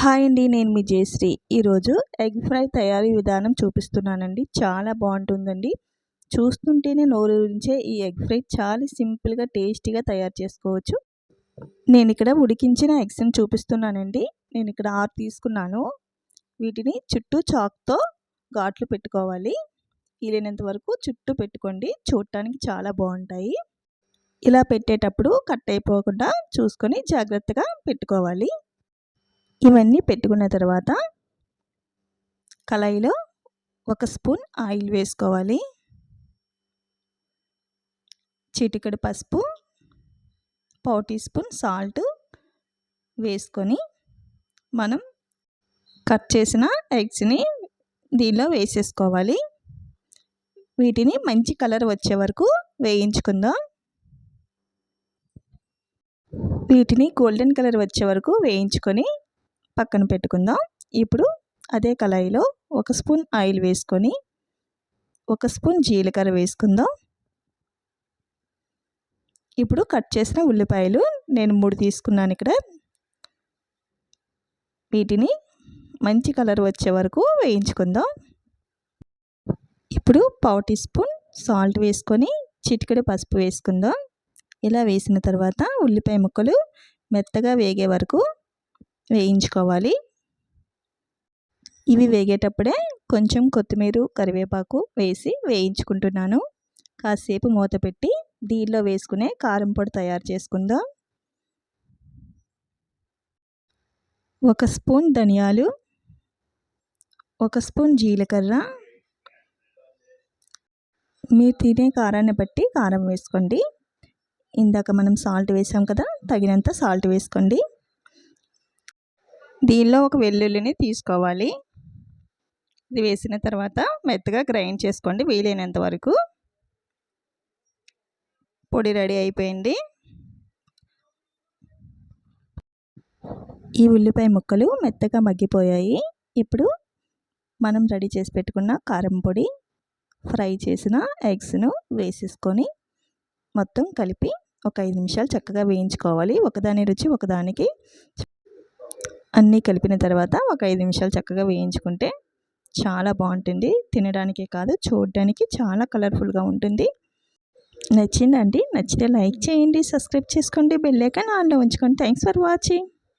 Hi అండి, నేను మీ జయశ్రీ. ఈరోజు ఎగ్ ఫ్రై తయారీ విధానం చూపిస్తున్నానండి. చాలా బాగుంటుందండి. చూస్తుంటేనే నోరూరించే ఈ ఎగ్ ఫ్రై చాలా సింపుల్గా టేస్టీగా తయారు చేసుకోవచ్చు. నేను ఇక్కడ ఉడికించిన ఎగ్స్ని చూపిస్తున్నానండి. నేను ఇక్కడ 6 తీసుకున్నాను. వీటిని చుట్టూ చాక్తో ఘాట్లు పెట్టుకోవాలి. వీలైనంత వరకు చుట్టూ పెట్టుకోండి, చూడటానికి చాలా బాగుంటాయి. ఇలా పెట్టేటప్పుడు కట్ అయిపోకుండా చూసుకొని జాగ్రత్తగా పెట్టుకోవాలి. ఇవన్నీ పెట్టుకున్న తర్వాత కళాయిలో 1 స్పూన్ ఆయిల్ వేసుకోవాలి. చిటికెడు పసుపు, పావు టీ స్పూన్ సాల్ట్ వేసుకొని మనం కట్ చేసిన ఎగ్స్ని దీనిలో వేసేసుకోవాలి. వీటిని మంచి కలర్ వచ్చే వరకు వేయించుకుందాం. వీటిని గోల్డెన్ కలర్ వచ్చే వరకు వేయించుకొని పక్కన పెట్టుకుందాం. ఇప్పుడు అదే కళాయిలో 1 స్పూన్ ఆయిల్ వేసుకొని 1 స్పూన్ జీలకర్ర వేసుకుందాం. ఇప్పుడు కట్ చేసిన ఉల్లిపాయలు నేను 3 తీసుకున్నాను ఇక్కడ. వీటిని మంచి కలర్ వచ్చే వరకు వేయించుకుందాం. ఇప్పుడు పావు టీ స్పూన్ సాల్ట్ వేసుకొని చిటికెడు పసుపు వేసుకుందాం. ఇలా వేసిన తర్వాత ఉల్లిపాయ ముక్కలు మెత్తగా వేగే వరకు వేయించుకోవాలి. ఇవి వేగేటప్పుడే కొంచెం కొత్తిమీర, కరివేపాకు వేసి వేయించుకుంటున్నాను. కాసేపు మూత పెట్టి దీనిలో వేసుకునే కారం పొడి తయారు చేసుకుందాం. 1 స్పూన్ ధనియాలు, 1 స్పూన్ జీలకర్ర. మీరు తినే కారాన్ని బట్టి కారం వేసుకోండి. ఇందాక మనం సాల్ట్ వేసాం కదా, తగినంత సాల్ట్ వేసుకోండి. దీనిలో ఒక వెల్లుల్లిని తీసుకోవాలి. ఇది వేసిన తర్వాత మెత్తగా గ్రైండ్ చేసుకోండి వీలైనంత వరకు. పొడి రెడీ అయిపోయింది. ఈ ఉల్లిపాయ ముక్కలు మెత్తగా మగ్గిపోయాయి. ఇప్పుడు మనం రెడీ చేసి పెట్టుకున్న కారం పొడి, ఫ్రై చేసిన ఎగ్స్ను వేసేసుకొని మొత్తం కలిపి ఒక 5 నిమిషాలు చక్కగా వేయించుకోవాలి. ఒకదాని రుచి ఒకదానికి అన్నీ కలిపిన తర్వాత ఒక 5 నిమిషాలు చక్కగా వేయించుకుంటే చాలా బాగుంటుంది. తినడానికే కాదు, చూడడానికి చాలా కలర్ఫుల్గా ఉంటుంది. నచ్చిందండి? నచ్చితే లైక్ చేయండి, సబ్స్క్రైబ్ చేసుకోండి, బెల్ ఐకాన్ ఆన్లో ఉంచుకోండి. Thanks for watching.